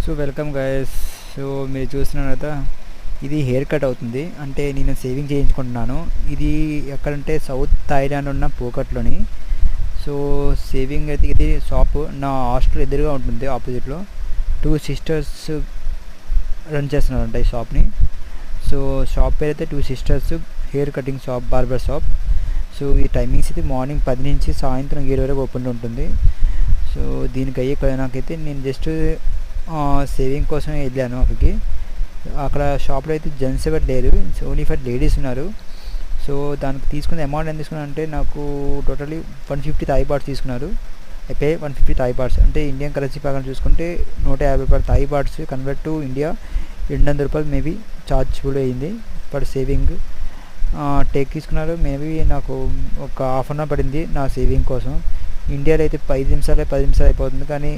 So welcome guys. So మీరు చూస్తున్నారు కదా, ఇది హెయిర్ కట్ అవుతుంది. అంటే నేను సేవింగ్ చేయించుకుంటున్నాను. ఇది ఎక్కడంటే సౌత్ థాయిలాండ్ ఉన్న పూకట్లోని. సో సేవింగ్ అయితే ఇది షాప్ నా హాస్టల్ ఎదురుగా ఉంటుంది. ఆపోజిట్లో 2 సిస్టర్స్ రన్ చేస్తున్నారంట ఈ షాప్ని. సో షాప్ పేరు అయితే 2 sisters hair cutting shop, barber shop. So ఈ టైమింగ్స్ అయితే మార్నింగ్ 10 నుంచి సాయంత్రం 7 వరకు ఓపెన్ ఉంటుంది. సో దీనికి అయ్యే నాకైతే నేను జస్ట్ సేవింగ్ కోసం వెళ్ళాను అక్కడికి. అక్కడ షాప్లో అయితే జెంట్స్ ఎవరు లేరు, ఓన్లీ ఫర్ లేడీస్ ఉన్నారు. సో దానికి తీసుకున్న అమౌంట్ ఎంత తీసుకున్నా అంటే నాకు టోటలీ 150 థాయ్ బాట్స్ తీసుకున్నారు. అయితే 150 థాయ్ బాట్స్ అంటే ఇండియన్ కరెన్సీ ప్రకారం చూసుకుంటే 150 రూపాయలు Thai bahts. Convert to India 200 రూపాయలు మేబీ ఛార్జ్ కూడా అయింది ఫర్ సేవింగ్. టేక్ తీసుకున్నారు. మేబీ నాకు ఒక హాఫ్ అన్ అవర్ పడింది నా సేవింగ్ కోసం. ఇండియాలో అయితే 5 నిమిషాలు 10 నిమిషాలు అయిపోతుంది, కానీ